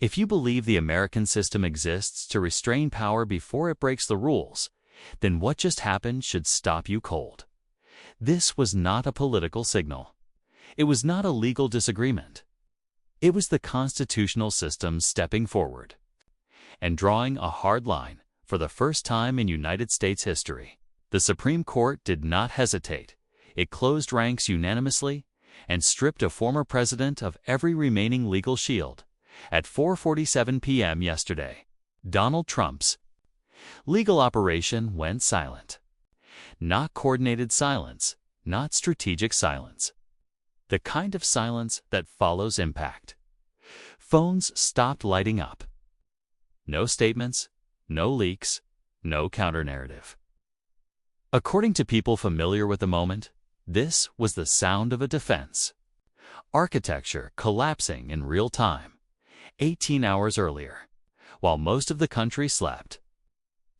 If you believe the American system exists to restrain power before it breaks the rules, then what just happened should stop you cold. This was not a political signal. It was not a legal disagreement. It was the constitutional system stepping forward and drawing a hard line for the first time in United States history. The Supreme Court did not hesitate. It closed ranks unanimously and stripped a former president of every remaining legal shield at 4:47 p.m. yesterday. Donald Trump's legal operation went silent. Not coordinated silence, not strategic silence. The kind of silence that follows impact. Phones stopped lighting up. No statements, no leaks, no counter-narrative. According to people familiar with the moment, this was the sound of a defense. Architecture collapsing in real time, 18 hours earlier, while most of the country slept.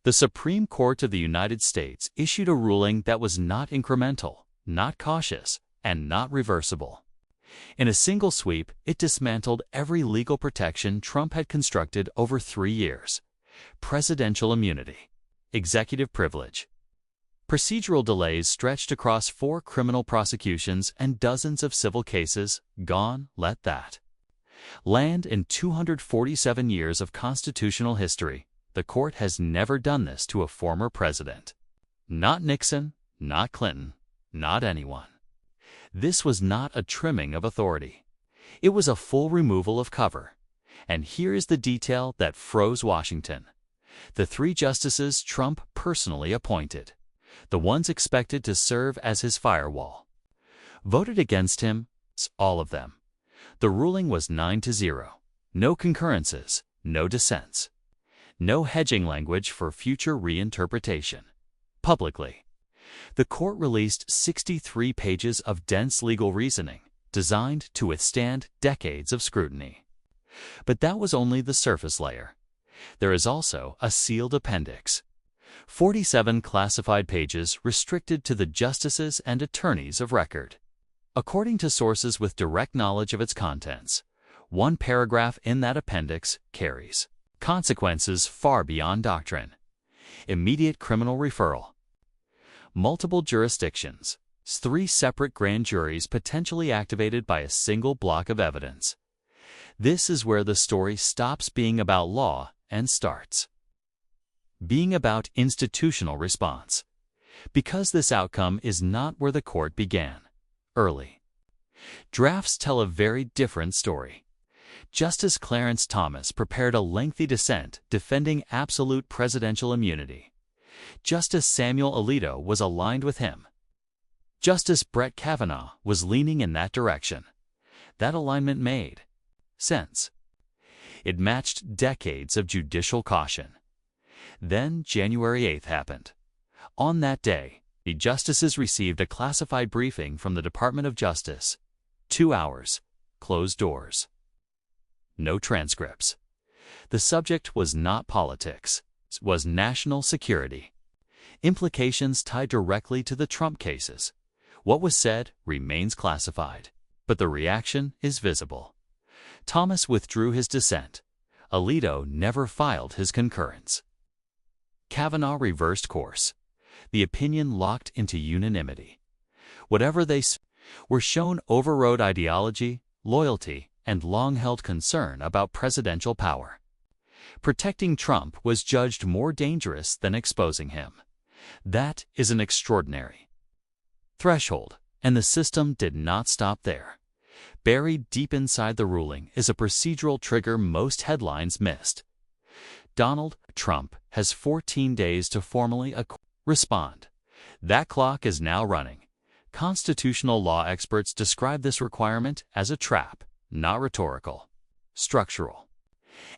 The Supreme Court of the United States issued a ruling that was not incremental, not cautious, and not reversible. In a single sweep, it dismantled every legal protection Trump had constructed over 3 years. Presidential immunity, executive privilege. Procedural delays stretched across 4 criminal prosecutions and dozens of civil cases, gone, let that. Land in 247 years of constitutional history, the court has never done this to a former president. Not Nixon, not Clinton, not anyone. This was not a trimming of authority. It was a full removal of cover. And here is the detail that froze Washington. The 3 justices Trump personally appointed, the ones expected to serve as his firewall, voted against him, all of them. The ruling was 9-0. No concurrences, no dissents. No hedging language for future reinterpretation. Publicly, the court released 63 pages of dense legal reasoning designed to withstand decades of scrutiny. But that was only the surface layer. There is also a sealed appendix. 47 classified pages restricted to the justices and attorneys of record. According to sources with direct knowledge of its contents, 1 paragraph in that appendix carries consequences far beyond doctrine. Immediate criminal referral. Multiple jurisdictions. 3 separate grand juries potentially activated by a single block of evidence. This is where the story stops being about law and starts being about institutional response. Because this outcome is not where the court began. Early drafts tell a very different story. Justice Clarence Thomas prepared a lengthy dissent defending absolute presidential immunity. Justice Samuel Alito was aligned with him. Justice Brett Kavanaugh was leaning in that direction. That alignment made sense. It matched decades of judicial caution. Then January 8th happened. On that day, the justices received a classified briefing from the Department of Justice. 2 hours, closed doors. No transcripts. The subject was not politics, it was national security. Implications tied directly to the Trump cases. What was said remains classified, but the reaction is visible. Thomas withdrew his dissent. Alito never filed his concurrence. Kavanaugh reversed course. The opinion locked into unanimity. Whatever they were shown overrode ideology, loyalty, and long-held concern about presidential power. Protecting Trump was judged more dangerous than exposing him. That is an extraordinary threshold, and the system did not stop there. Buried deep inside the ruling is a procedural trigger most headlines missed. Donald Trump has 14 days to formally respond. That clock is now running. Constitutional law experts describe this requirement as a trap, not rhetorical, structural.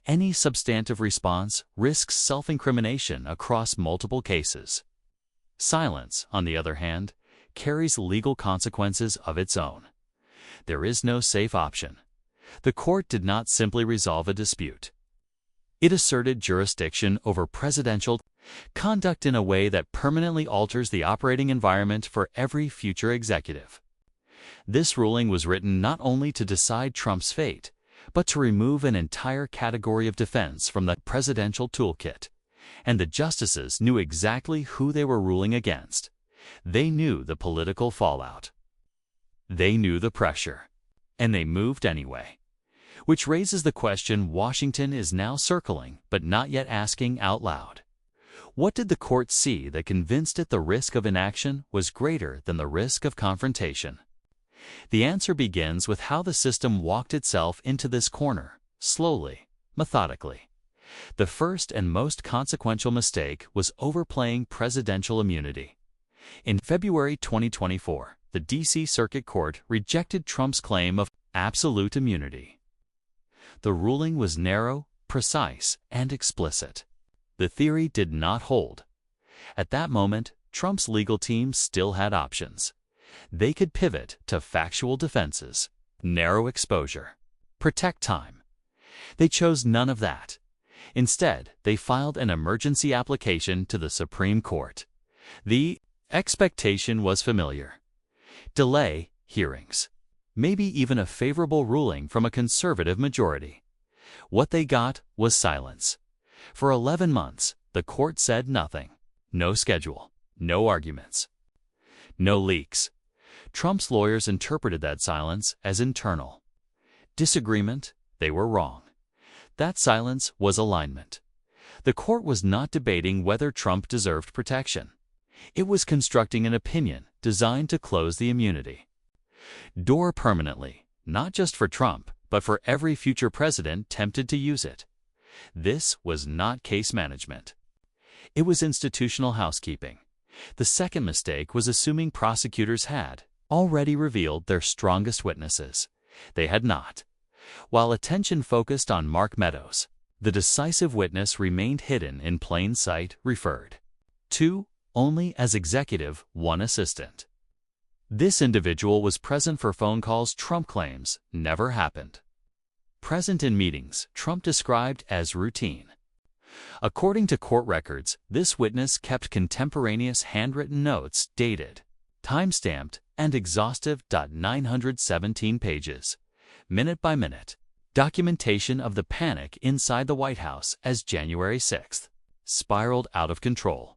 Any substantive response risks self-incrimination across multiple cases. Silence, on the other hand, carries legal consequences of its own. There is no safe option. The court did not simply resolve a dispute. It asserted jurisdiction over presidential conduct in a way that permanently alters the operating environment for every future executive. This ruling was written not only to decide Trump's fate, but to remove an entire category of defense from the presidential toolkit. And the justices knew exactly who they were ruling against. They knew the political fallout. They knew the pressure. And they moved anyway. Which raises the question Washington is now circling, but not yet asking out loud. What did the court see that convinced it the risk of inaction was greater than the risk of confrontation? The answer begins with how the system walked itself into this corner, slowly, methodically. The first and most consequential mistake was overplaying presidential immunity. In February 2024, the D.C. Circuit Court rejected Trump's claim of absolute immunity. The ruling was narrow, precise, and explicit. The theory did not hold. At that moment, Trump's legal team still had options. They could pivot to factual defenses, narrow exposure, protect time. They chose none of that. Instead, they filed an emergency application to the Supreme Court. The expectation was familiar. Delay hearings. Maybe even a favorable ruling from a conservative majority. What they got was silence. For 11 months, the court said nothing. No schedule, no arguments, no leaks. Trump's lawyers interpreted that silence as internal. Disagreement, they were wrong. That silence was alignment. The court was not debating whether Trump deserved protection. It was constructing an opinion designed to close the immunity door permanently, not just for Trump, but for every future president tempted to use it. This was not case management. It was institutional housekeeping. The second mistake was assuming prosecutors had already revealed their strongest witnesses. They had not. While attention focused on Mark Meadows, the decisive witness remained hidden in plain sight, referred to only as executive one assistant. This individual was present for phone calls Trump claims never happened. Present in meetings Trump described as routine. According to court records, this witness kept contemporaneous handwritten notes dated, time-stamped, and exhaustive. 917 pages, minute by minute, documentation of the panic inside the White House as January 6th spiraled out of control.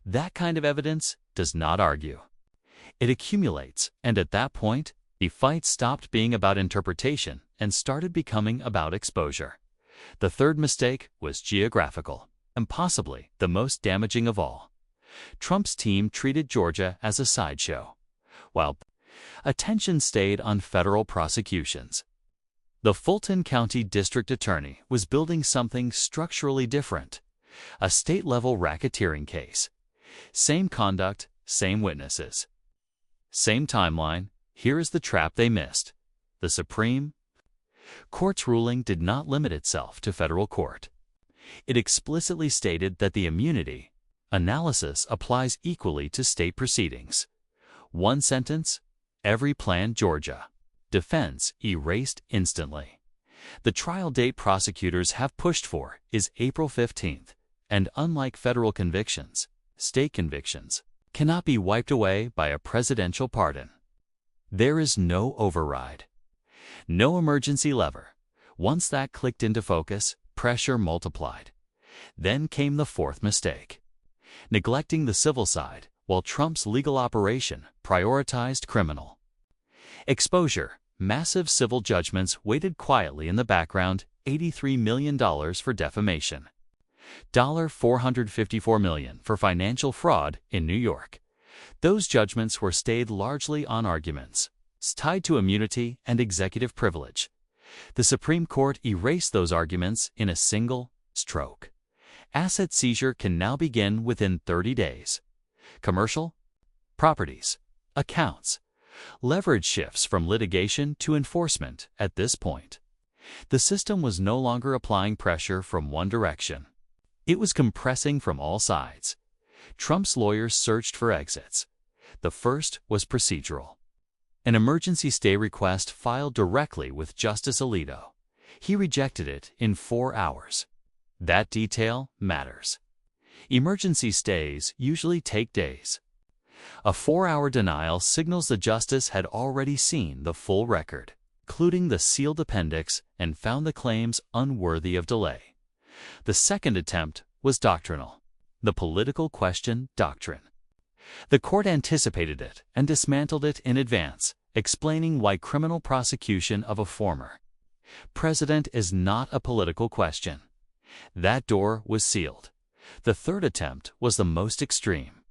That kind of evidence does not argue. It accumulates, and at that point, the fight stopped being about interpretation and started becoming about exposure. The third mistake was geographical, and possibly the most damaging of all. Trump's team treated Georgia as a sideshow, while attention stayed on federal prosecutions. The Fulton County District Attorney was building something structurally different, a state-level racketeering case. Same conduct, same witnesses. Same timeline. Here is the trap they missed. The Supreme Court's ruling did not limit itself to federal court. It explicitly stated that the immunity analysis applies equally to state proceedings. One sentence, every plan Georgia defense erased instantly. The trial date prosecutors have pushed for is April 15th, and unlike federal convictions, state convictions cannot be wiped away by a presidential pardon. There is no override, no emergency lever. Once that clicked into focus, pressure multiplied. Then came the fourth mistake, neglecting the civil side while Trump's legal operation prioritized criminal exposure. Massive civil judgments waited quietly in the background. $83 million for defamation, $454 million for financial fraud in New York. Those judgments were stayed largely on arguments tied to immunity and executive privilege. The Supreme Court erased those arguments in a single stroke. Asset seizure can now begin within 30 days. Commercial properties, accounts, leverage shifts from litigation to enforcement at this point. The system was no longer applying pressure from one direction. It was compressing from all sides. Trump's lawyers searched for exits. The first was procedural. An emergency stay request filed directly with Justice Alito. He rejected it in 4 hours. That detail matters. Emergency stays usually take days. A 4-hour denial signals the justice had already seen the full record, including the sealed appendix, and found the claims unworthy of delay. The second attempt was doctrinal, the political question doctrine. The court anticipated it and dismantled it in advance, explaining why criminal prosecution of a former president is not a political question. That door was sealed. The third attempt was the most extreme,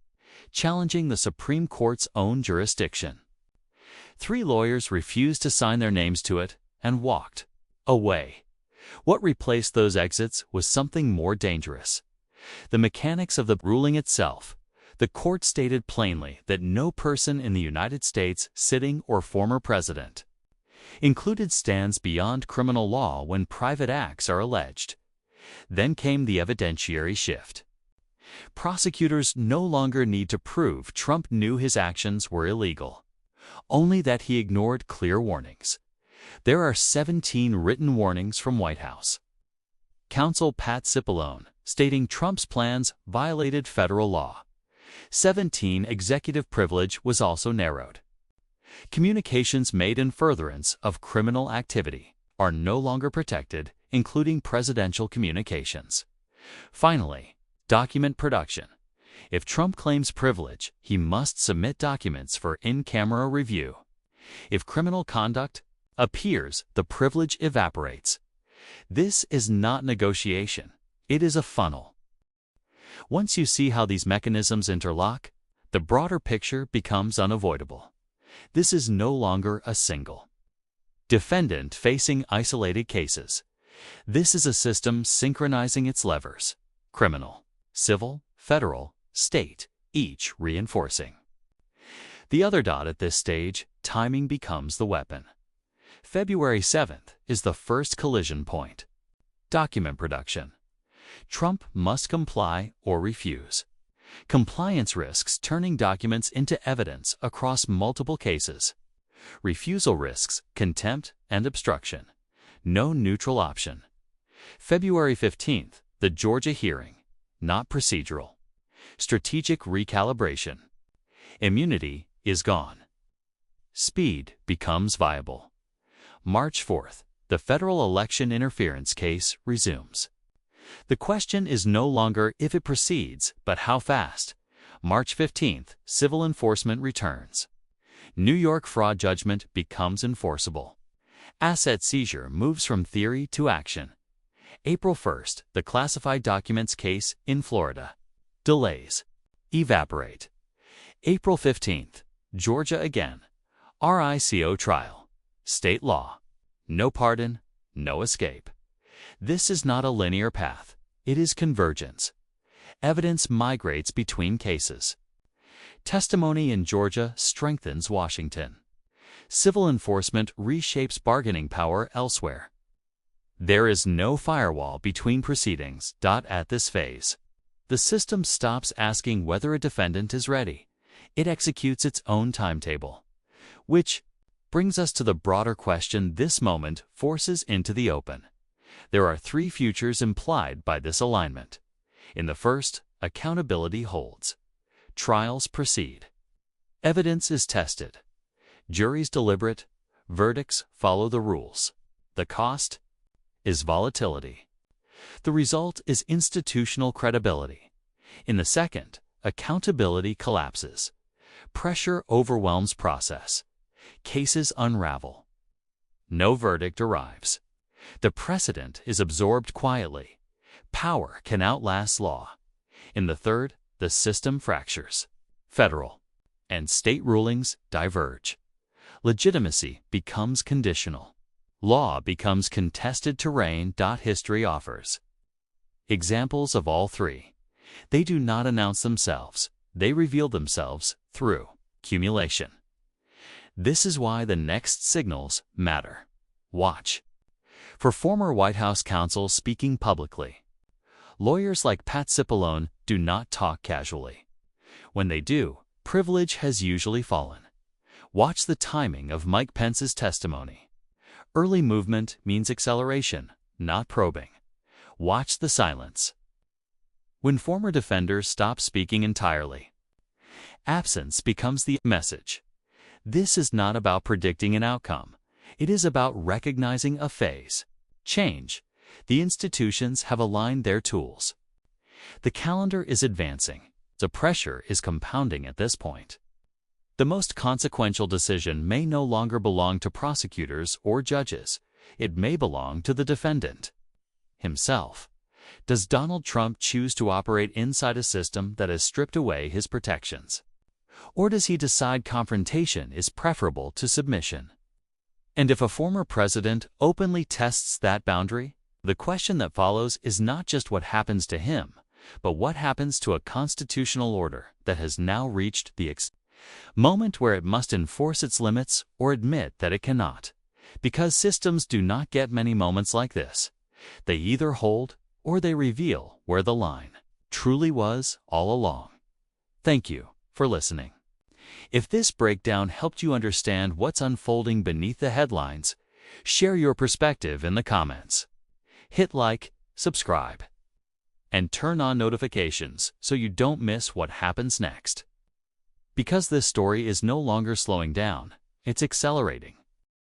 challenging the Supreme Court's own jurisdiction. 3 lawyers refused to sign their names to it and walked away. What replaced those exits was something more dangerous. The mechanics of the ruling itself. The court stated plainly that no person in the United States, sitting or former president, included stands beyond criminal law when private acts are alleged. Then came the evidentiary shift. Prosecutors no longer need to prove Trump knew his actions were illegal, only that he ignored clear warnings. There are 17 written warnings from White House counsel Pat Cipollone, stating Trump's plans violated federal law. 17 executive privilege was also narrowed. Communications made in furtherance of criminal activity are no longer protected, including presidential communications. Finally, document production. If Trump claims privilege, he must submit documents for in-camera review. If criminal conduct appears, the privilege evaporates. This is not negotiation. It is a funnel. Once you see how these mechanisms interlock, the broader picture becomes unavoidable. This is no longer a single defendant facing isolated cases. This is a system synchronizing its levers: criminal, civil, federal, state, each reinforcing the other. At this stage, timing becomes the weapon. February 7th is the first collision point. Document production. Trump must comply or refuse. Compliance risks turning documents into evidence across multiple cases. Refusal risks contempt and obstruction. No neutral option. February 15th, the Georgia hearing, not procedural. Strategic recalibration. Immunity is gone. Speed becomes viable. March 4th, the federal election interference case resumes. The question is no longer if it proceeds, but how fast. March 15th, civil enforcement returns. New York fraud judgment becomes enforceable. Asset seizure moves from theory to action. April 1st, the classified documents case in Florida. Delays evaporate. April 15th, Georgia again. RICO trial. State law. No pardon, no escape. This is not a linear path. It is convergence. Evidence migrates between cases. Testimony in Georgia strengthens Washington. Civil enforcement reshapes bargaining power elsewhere. There is no firewall between proceedings. At this phase, the system stops asking whether a defendant is ready. It executes its own timetable. Which brings us to the broader question this moment forces into the open. There are 3 futures implied by this alignment. In the first, accountability holds. Trials proceed. Evidence is tested. Juries deliberate. Verdicts follow the rules. The cost is volatility. The result is institutional credibility. In the second, accountability collapses. Pressure overwhelms process. Cases unravel. No verdict arrives. The precedent is absorbed quietly. Power can outlast law. In the third, the system fractures. Federal and state rulings diverge. Legitimacy becomes conditional. Law becomes contested terrain. History offers examples of all 3. They do not announce themselves. They reveal themselves through accumulation. This is why the next signals matter. Watch for former White House counsel speaking publicly. Lawyers like Pat Cipollone do not talk casually. When they do, privilege has usually fallen. Watch the timing of Mike Pence's testimony. Early movement means acceleration, not probing. Watch the silence. When former defenders stop speaking entirely, absence becomes the message. This is not about predicting an outcome. It is about recognizing a phase. Change. The institutions have aligned their tools. The calendar is advancing. The pressure is compounding at this point. The most consequential decision may no longer belong to prosecutors or judges. It may belong to the defendant himself. Does Donald Trump choose to operate inside a system that has stripped away his protections? Or does he decide confrontation is preferable to submission? And if a former president openly tests that boundary, the question that follows is not just what happens to him, but what happens to a constitutional order that has now reached the moment where it must enforce its limits or admit that it cannot. Because systems do not get many moments like this. They either hold or they reveal where the line truly was all along. Thank you for listening. If this breakdown helped you understand what's unfolding beneath the headlines, share your perspective in the comments. Hit like, subscribe, and turn on notifications so you don't miss what happens next. Because this story is no longer slowing down, it's accelerating.